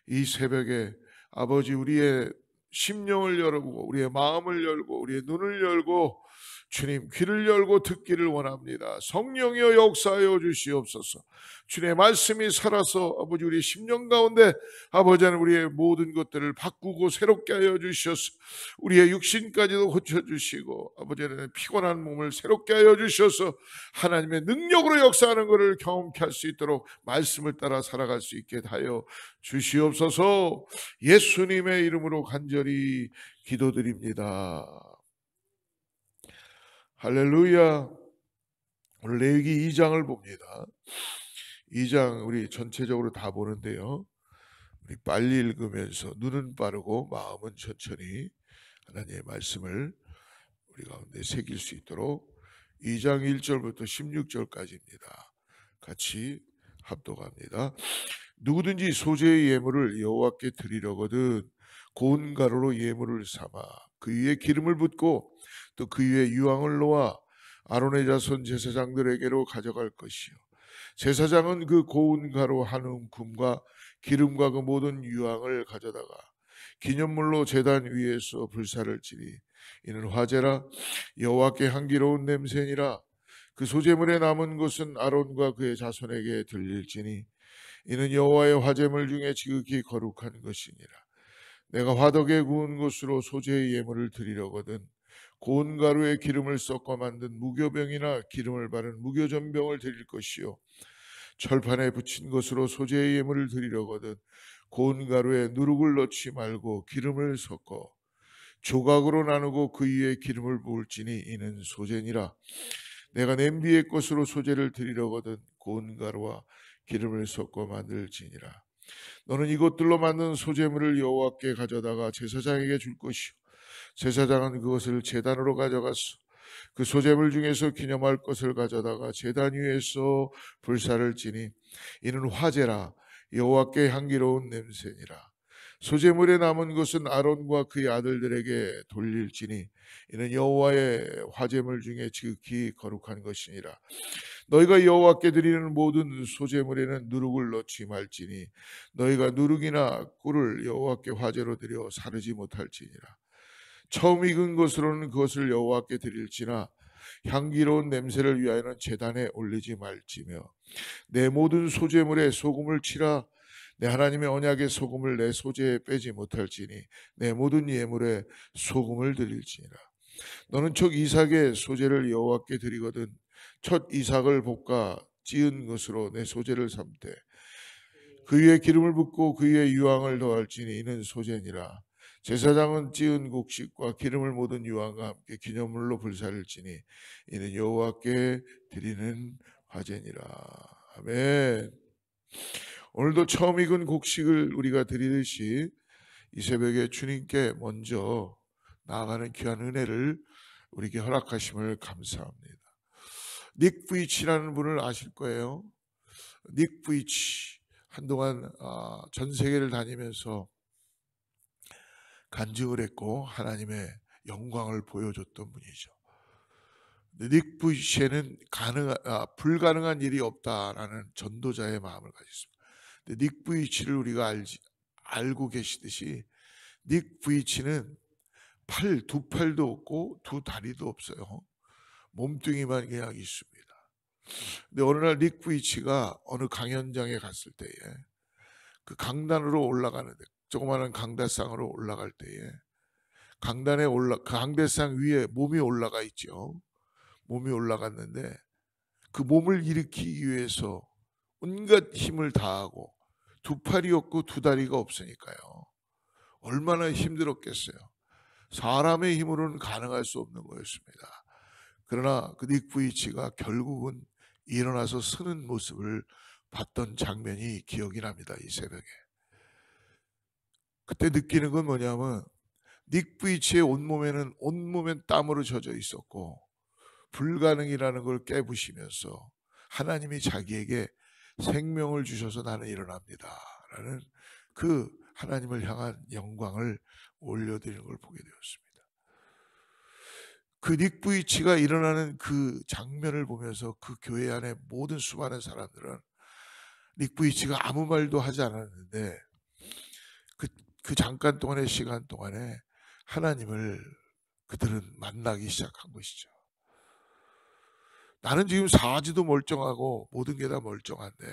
이 새벽에 아버지 우리의 심령을 열고 우리의 마음을 열고 우리의 눈을 열고 주님 귀를 열고 듣기를 원합니다. 성령이여 역사하여 주시옵소서. 주님의 말씀이 살아서 아버지 우리 심령 가운데 아버지 하나님 우리의 모든 것들을 바꾸고 새롭게 하여 주셔서 우리의 육신까지도 고쳐주시고 아버지 하나님 피곤한 몸을 새롭게 하여 주셔서 하나님의 능력으로 역사하는 것을 경험케 할 수 있도록 말씀을 따라 살아갈 수 있게 하여 주시옵소서. 예수님의 이름으로 간절히 기도드립니다. 할렐루야. 오늘 레위기 2장을 봅니다. 2장 우리 전체적으로 다 보는데요, 우리 빨리 읽으면서 눈은 빠르고 마음은 천천히 하나님의 말씀을 우리 가운데 새길 수 있도록 2장 1절부터 16절까지입니다. 같이 합독합니다. 누구든지 소재의 예물을 여호와께 드리려거든 고운 가루로 예물을 삼아 그 위에 기름을 붓고 또 그 위에 유황을 놓아 아론의 자손 제사장들에게로 가져갈 것이요 제사장은 그 고운 가루 한 움큼과 기름과 그 모든 유황을 가져다가 기념물로 제단 위에서 불사를 지니 이는 화제라 여호와께 향기로운 냄새니라. 그 소제물에 남은 것은 아론과 그의 자손에게 들릴지니 이는 여호와의 화제물 중에 지극히 거룩한 것이니라. 내가 화덕에 구운 것으로 소제의 예물을 드리려거든 고운 가루에 기름을 섞어 만든 무교병이나 기름을 바른 무교전병을 드릴 것이요 철판에 붙인 것으로 소제의 예물을 드리려거든 고운 가루에 누룩을 넣지 말고 기름을 섞어 조각으로 나누고 그 위에 기름을 부을지니 이는 소제니라. 내가 냄비의 것으로 소제를 드리려거든 고운 가루와 기름을 섞어 만들지니라. 너는 이것들로 만든 소제물을 여호와께 가져다가 제사장에게 줄 것이요 제사장은 그것을 제단으로 가져가서 그 소제물 중에서 기념할 것을 가져다가 제단 위에서 불사를 지니 이는 화제라 여호와께 향기로운 냄새니라. 소제물에 남은 것은 아론과 그의 아들들에게 돌릴지니 이는 여호와의 화제물 중에 지극히 거룩한 것이니라. 너희가 여호와께 드리는 모든 소제물에는 누룩을 넣지 말지니 너희가 누룩이나 꿀을 여호와께 화제로 드려 사르지 못할지니라. 처음 익은 것으로는 그것을 여호와께 드릴지나 향기로운 냄새를 위하여는 제단에 올리지 말지며 내 모든 소제물에 소금을 치라. 내 하나님의 언약의 소금을 내 소제에 빼지 못할지니 내 모든 예물에 소금을 드릴지니라. 너는 첫 이삭의 소제를 여호와께 드리거든 첫 이삭을 볶아 찌은 것으로 내 소제를 삼되 그 위에 기름을 붓고 그 위에 유황을 더할지니 이는 소제니라. 제사장은 찌은 곡식과 기름을 모든 유황과 함께 기념물로 불사를 지니 이는 여호와께 드리는 화제니라. 아멘. 오늘도 처음 익은 곡식을 우리가 드리듯이 이 새벽에 주님께 먼저 나아가는 귀한 은혜를 우리에게 허락하심을 감사합니다. 닉 부이치라는 분을 아실 거예요. 닉 부이치 한동안 전 세계를 다니면서 간증을 했고 하나님의 영광을 보여줬던 분이죠. 닉 부이치에는 불가능한 일이 없다라는 전도자의 마음을 가졌습니다. 닉 부이치를 우리가 알고 계시듯이 닉 부이치는 두 팔도 없고 두 다리도 없어요. 몸뚱이만 그냥 있습니다. 근데 어느 날 닉 부이치가 어느 강연장에 갔을 때에 그 강단으로 올라가는데 조그마한 강대상으로 올라갈 때에 강대상 위에 몸이 올라가 있죠. 몸이 올라갔는데 그 몸을 일으키기 위해서 온갖 힘을 다하고 두 팔이 없고 두 다리가 없으니까요. 얼마나 힘들었겠어요. 사람의 힘으로는 가능할 수 없는 거였습니다. 그러나 그 닉 부이치가 결국은 일어나서 서는 모습을 봤던 장면이 기억이 납니다. 이 새벽에. 그때 느끼는 건 뭐냐면 닉 부이치의 온몸엔 땀으로 젖어 있었고 불가능이라는 걸 깨부시면서 하나님이 자기에게 생명을 주셔서 나는 일어납니다 라는 그 하나님을 향한 영광을 올려드리는 걸 보게 되었습니다. 그 닉 부이치가 일어나는 그 장면을 보면서 그 교회 안에 모든 수많은 사람들은 닉 부이치가 아무 말도 하지 않았는데 그 잠깐 동안의 시간 동안에 하나님을 그들은 만나기 시작한 것이죠. 나는 지금 사지도 멀쩡하고 모든 게 다 멀쩡한데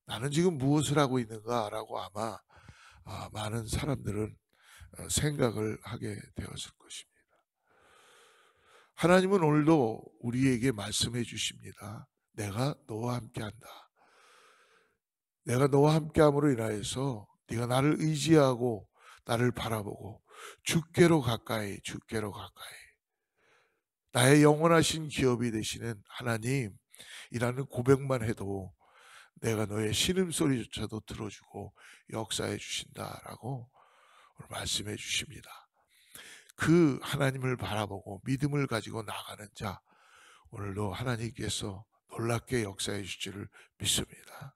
나는 지금 무엇을 하고 있는가라고 아마 많은 사람들은 생각을 하게 되었을 것입니다. 하나님은 오늘도 우리에게 말씀해 주십니다. 내가 너와 함께한다. 내가 너와 함께함으로 인하여서 네가 나를 의지하고 나를 바라보고 주께로 가까이 나의 영원하신 기업이 되시는 하나님이라는 고백만 해도 내가 너의 신음소리조차도 들어주고 역사해 주신다라고 오늘 말씀해 주십니다. 그 하나님을 바라보고 믿음을 가지고 나가는 자, 오늘도 하나님께서 놀랍게 역사해 주시기를 믿습니다.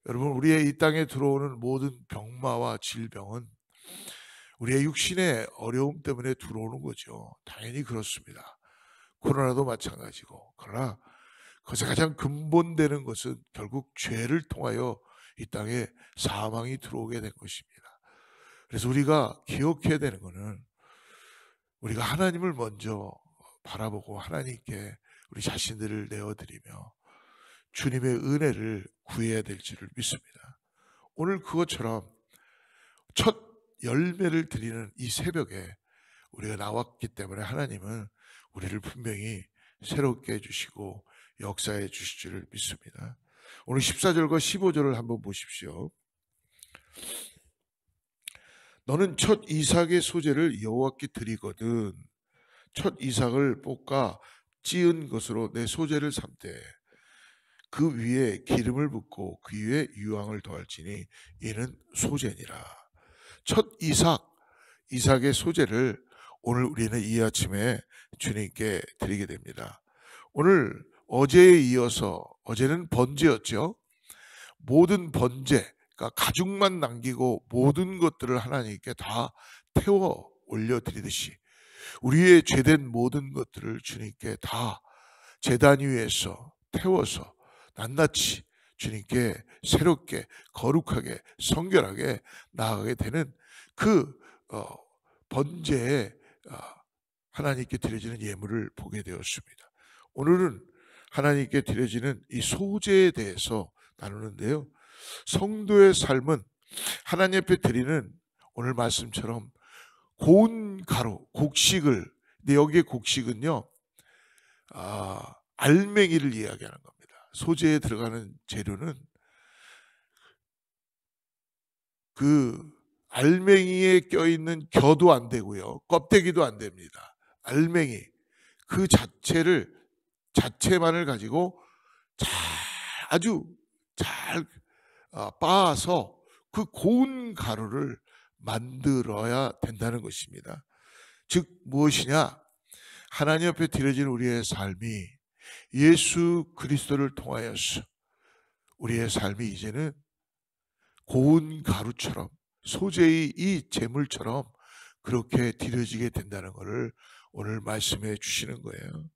여러분, 우리의 이 땅에 들어오는 모든 병마와 질병은 우리의 육신의 어려움 때문에 들어오는 거죠. 당연히 그렇습니다. 코로나도 마찬가지고. 그러나 그것의 가장 근본되는 것은 결국 죄를 통하여 이 땅에 사망이 들어오게 된 것입니다. 그래서 우리가 기억해야 되는 것은 우리가 하나님을 먼저 바라보고 하나님께 우리 자신들을 내어드리며 주님의 은혜를 구해야 될지를 믿습니다. 오늘 그것처럼 첫 열매를 드리는 이 새벽에 우리가 나왔기 때문에 하나님은 우리를 분명히 새롭게 해주시고 역사해 주실 줄 믿습니다. 오늘 14절과 15절을 한번 보십시오. 너는 첫 이삭의 소재를 여호와께 드리거든 첫 이삭을 볶아 찌은 것으로 내 소재를 삼되 그 위에 기름을 붓고 그 위에 유황을 더할지니 이는 소재니라. 첫 이삭의 소재를 오늘 우리는 이 아침에 주님께 드리게 됩니다. 오늘 어제에 이어서 어제는 번제였죠. 모든 번제, 그러니까 가죽만 남기고 모든 것들을 하나님께 다 태워 올려드리듯이 우리의 죄된 모든 것들을 주님께 다 제단 위에서 태워서 낱낱이 주님께 새롭게 거룩하게 성결하게 나아가게 되는 그 번제에 하나님께 드려지는 예물을 보게 되었습니다. 오늘은 하나님께 드려지는 이 소제에 대해서 나누는데요. 성도의 삶은 하나님 앞에 드리는 오늘 말씀처럼 고운 가루, 곡식을, 근데 여기에 곡식은요, 알맹이를 이야기하는 겁니다. 소재에 들어가는 재료는 그 알맹이에 껴있는 겨도 안 되고요, 껍데기도 안 됩니다. 알맹이, 그 자체만을 가지고 아주 잘 빻아서 그 고운 가루를 만들어야 된다는 것입니다. 즉 무엇이냐? 하나님 앞에 드려진 우리의 삶이 예수 그리스도를 통하여서 우리의 삶이 이제는 고운 가루처럼 소재의 이 제물처럼 그렇게 드려지게 된다는 것을 오늘 말씀해 주시는 거예요.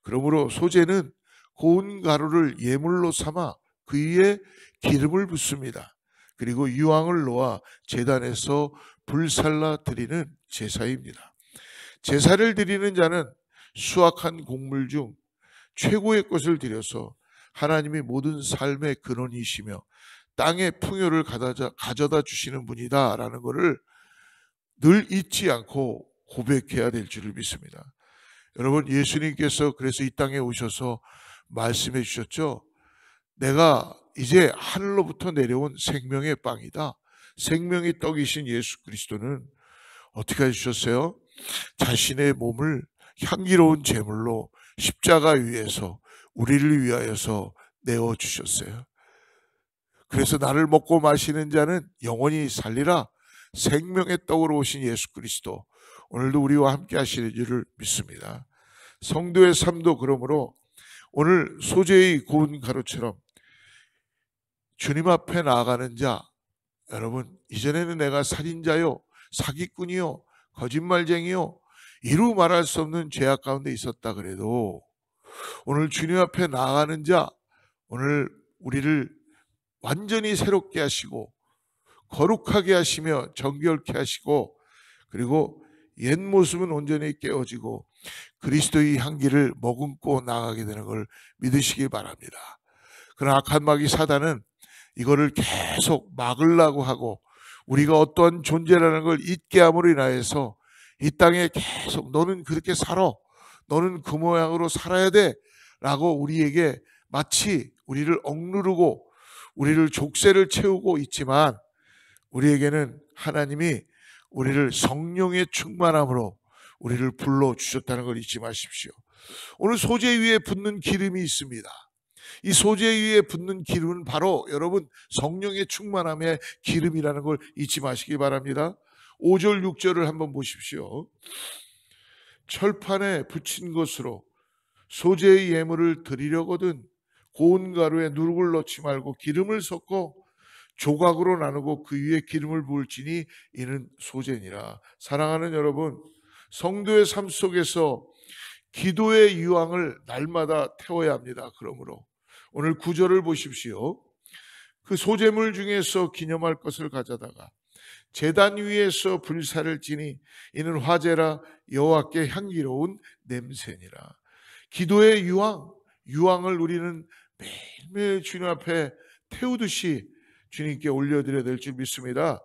그러므로 소재는 고운 가루를 예물로 삼아 그 위에 기름을 붓습니다. 그리고 유황을 놓아 제단에서 불살라 드리는 제사입니다. 제사를 드리는 자는 수확한 곡물 중 최고의 것을 드려서 하나님이 모든 삶의 근원이시며 땅의 풍요를 가져다 주시는 분이다 라는 것을 늘 잊지 않고 고백해야 될 줄을 믿습니다. 여러분, 예수님께서 그래서 이 땅에 오셔서 말씀해 주셨죠. 내가 이제 하늘로부터 내려온 생명의 빵이다. 생명의 떡이신 예수 그리스도는 어떻게 해주셨어요? 자신의 몸을 향기로운 제물로 십자가 위에서 우리를 위하여서 내어주셨어요. 그래서 나를 먹고 마시는 자는 영원히 살리라. 생명의 떡으로 오신 예수 그리스도 오늘도 우리와 함께 하시는 줄을 믿습니다. 성도의 삶도 그러므로 오늘 소재의 고운 가루처럼 주님 앞에 나아가는 자, 여러분, 이전에는 내가 살인자요, 사기꾼이요, 거짓말쟁이요, 이루 말할 수 없는 죄악 가운데 있었다 그래도 오늘 주님 앞에 나아가는 자, 오늘 우리를 완전히 새롭게 하시고 거룩하게 하시며 정결케 하시고, 그리고 옛 모습은 온전히 깨어지고 그리스도의 향기를 머금고 나가게 되는 걸 믿으시기 바랍니다. 그러나 악한 마귀 사단은 이거를 계속 막으려고 하고, 우리가 어떠한 존재라는 걸 잊게 함으로 인하여서 이 땅에 계속 너는 그렇게 살아, 너는 그 모양으로 살아야 돼 라고 우리에게 마치 우리를 억누르고 우리를 족쇄를 채우고 있지만, 우리에게는 하나님이 우리를 성령의 충만함으로 우리를 불러주셨다는 걸 잊지 마십시오. 오늘 소재 위에 붓는 기름이 있습니다. 이 소재 위에 붓는 기름은 바로 여러분 성령의 충만함의 기름이라는 걸 잊지 마시기 바랍니다. 5절 6절을 한번 보십시오. 철판에 붙인 것으로 소재의 예물을 드리려거든 고운 가루에 누룩을 넣지 말고 기름을 섞어 조각으로 나누고 그 위에 기름을 부을지니 이는 소재니라. 사랑하는 여러분, 성도의 삶 속에서 기도의 유황을 날마다 태워야 합니다. 그러므로 오늘 9절을 보십시오. 그 소재물 중에서 기념할 것을 가져다가 제단 위에서 불사를 지니 이는 화제라 여호와께 향기로운 냄새니라. 기도의 유황을 우리는 매일매일 주님 앞에 태우듯이 주님께 올려드려야 될 줄 믿습니다.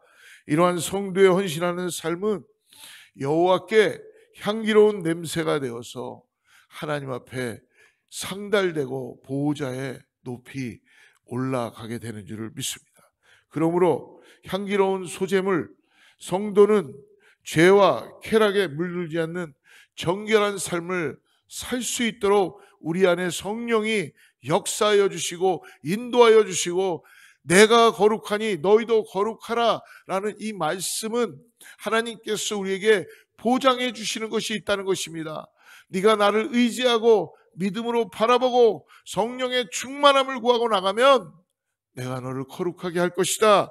이러한 성도의 헌신하는 삶은 여호와께 향기로운 냄새가 되어서 하나님 앞에 상달되고 보호자의 높이 올라가게 되는 줄을 믿습니다. 그러므로 향기로운 소재물, 성도는 죄와 쾌락에 물들지 않는 정결한 삶을 살 수 있도록 우리 안에 성령이 역사하여 주시고 인도하여 주시고, 내가 거룩하니 너희도 거룩하라 라는 이 말씀은 하나님께서 우리에게 보장해 주시는 것이 있다는 것입니다. 네가 나를 의지하고 믿음으로 바라보고 성령의 충만함을 구하고 나가면 내가 너를 거룩하게 할 것이다.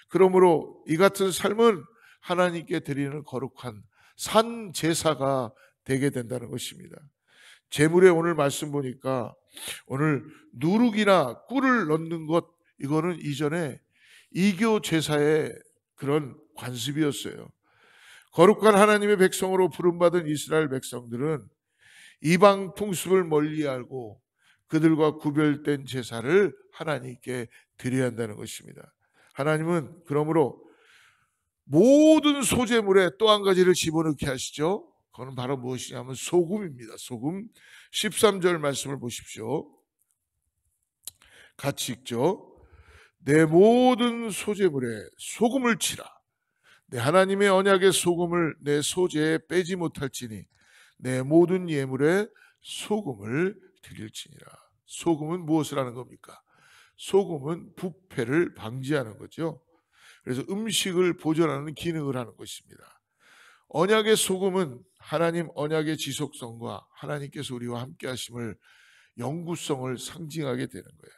그러므로 이 같은 삶은 하나님께 드리는 거룩한 산 제사가 되게 된다는 것입니다. 제물에 오늘 말씀 보니까 오늘 누룩이나 꿀을 넣는 것, 이거는 이전에 이교 제사의 그런 관습이었어요. 거룩한 하나님의 백성으로 부름받은 이스라엘 백성들은 이방 풍습을 멀리 알고 그들과 구별된 제사를 하나님께 드려야 한다는 것입니다. 하나님은 그러므로 모든 소재물에 또 한 가지를 집어넣게 하시죠. 그건 바로 무엇이냐면 소금입니다. 소금. 13절 말씀을 보십시오. 같이 읽죠. 내 모든 소재물에 소금을 치라. 내 하나님의 언약의 소금을 내 소재에 빼지 못할지니 내 모든 예물에 소금을 드릴지니라. 소금은 무엇을 하는 겁니까? 소금은 부패를 방지하는 거죠. 그래서 음식을 보존하는 기능을 하는 것입니다. 언약의 소금은 하나님 언약의 지속성과 하나님께서 우리와 함께 하심을, 영구성을 상징하게 되는 거예요.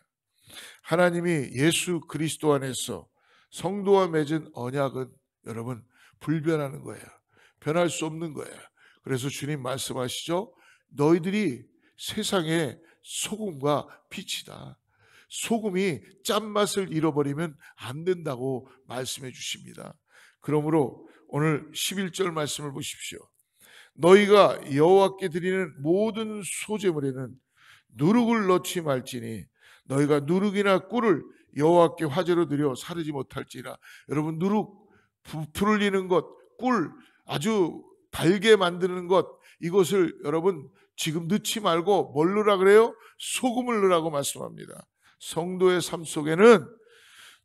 하나님이 예수 그리스도 안에서 성도와 맺은 언약은 여러분 불변하는 거예요. 변할 수 없는 거예요. 그래서 주님 말씀하시죠. 너희들이 세상의 소금과 빛이다. 소금이 짠맛을 잃어버리면 안 된다고 말씀해 주십니다. 그러므로 오늘 11절 말씀을 보십시오. 너희가 여호와께 드리는 모든 소제물에는 누룩을 넣지 말지니 너희가 누룩이나 꿀을 여호와께 화제로 드려 사르지 못할지라. 여러분, 누룩, 불을 내는 것, 꿀, 아주 달게 만드는 것, 이것을 여러분 지금 넣지 말고 뭘 넣으라 그래요? 소금을 넣으라고 말씀합니다. 성도의 삶 속에는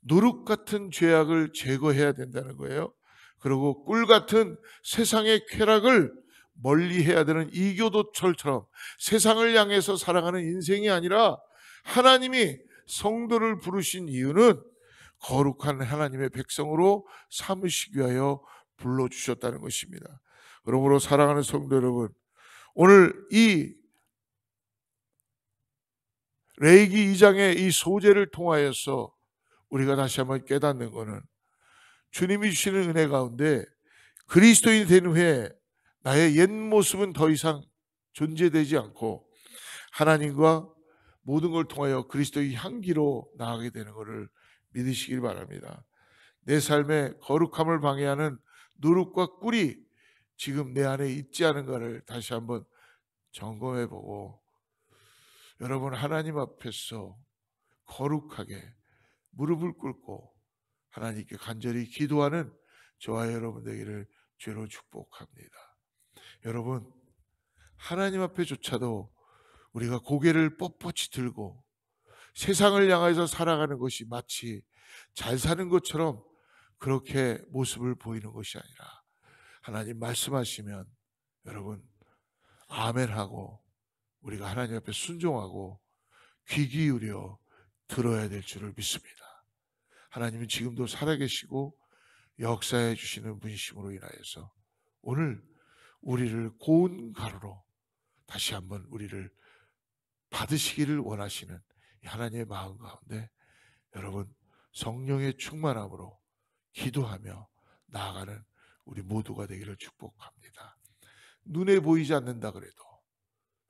누룩 같은 죄악을 제거해야 된다는 거예요. 그리고 꿀 같은 세상의 쾌락을 멀리해야 되는 이교도철처럼 세상을 향해서 살아가는 인생이 아니라, 하나님이 성도를 부르신 이유는 거룩한 하나님의 백성으로 삼으시기 위하여 불러주셨다는 것입니다. 그러므로 사랑하는 성도 여러분, 오늘 이 레위기 2장의 이 소재를 통하여서 우리가 다시 한번 깨닫는 것은, 주님이 주시는 은혜 가운데 그리스도인이 된 후에 나의 옛 모습은 더 이상 존재되지 않고 하나님과 모든 걸 통하여 그리스도의 향기로 나아가게 되는 것을 믿으시길 바랍니다. 내 삶의 거룩함을 방해하는 누룩과 꿀이 지금 내 안에 있지 않은가를 다시 한번 점검해 보고, 여러분 하나님 앞에서 거룩하게 무릎을 꿇고 하나님께 간절히 기도하는 저와 여러분 되기를 주로 축복합니다. 여러분, 하나님 앞에조차도 우리가 고개를 뻣뻣이 들고 세상을 향해서 살아가는 것이 마치 잘 사는 것처럼 그렇게 모습을 보이는 것이 아니라, 하나님 말씀하시면 여러분 아멘하고 우리가 하나님 앞에 순종하고 귀 기울여 들어야 될 줄을 믿습니다. 하나님은 지금도 살아계시고 역사해 주시는 분이심으로 인하여서 오늘 우리를 고운 가루로 다시 한번 우리를 받으시기를 원하시는 하나님의 마음 가운데 여러분 성령의 충만함으로 기도하며 나아가는 우리 모두가 되기를 축복합니다. 눈에 보이지 않는다 그래도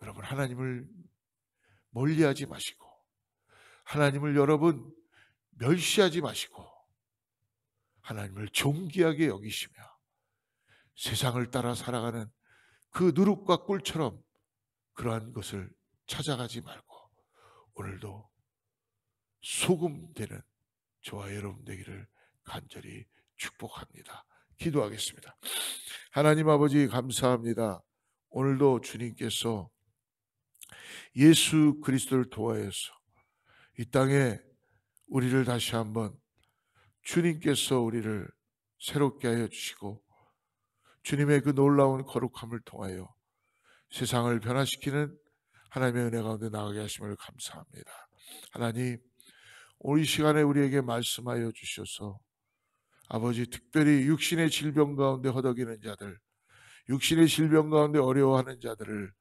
여러분 하나님을 멀리하지 마시고, 하나님을 여러분 멸시하지 마시고, 하나님을 존귀하게 여기시며 세상을 따라 살아가는 그 누룩과 꿀처럼 그러한 것을 찾아가지 말고 오늘도 소금 되는 저와 여러분 되기를 간절히 축복합니다. 기도하겠습니다. 하나님 아버지 감사합니다. 오늘도 주님께서 예수 그리스도를 통하여서 이 땅에 우리를 다시 한번 주님께서 우리를 새롭게 하여 주시고 주님의 그 놀라운 거룩함을 통하여 세상을 변화시키는 하나님의 은혜 가운데 나가게 하심을 감사합니다. 하나님, 오늘 이 시간에 우리에게 말씀하여 주셔서 아버지 특별히 육신의 질병 가운데 허덕이는 자들, 육신의 질병 가운데 어려워하는 자들을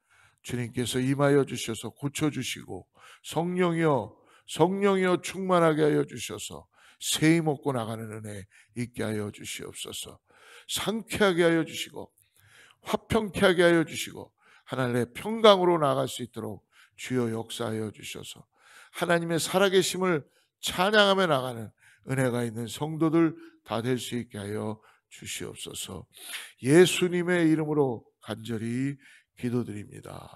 주님께서 임하여 주셔서 고쳐주시고 성령이여 충만하게 하여 주셔서 세임 얻고 나가는 은혜 있게 하여 주시옵소서. 상쾌하게 하여 주시고 화평케 하게 하여 주시고 하나님의 평강으로 나아갈 수 있도록 주여 역사하여 주셔서 하나님의 살아계심을 찬양하며 나가는 은혜가 있는 성도들 다 될 수 있게 하여 주시옵소서. 예수님의 이름으로 간절히 기도드립니다.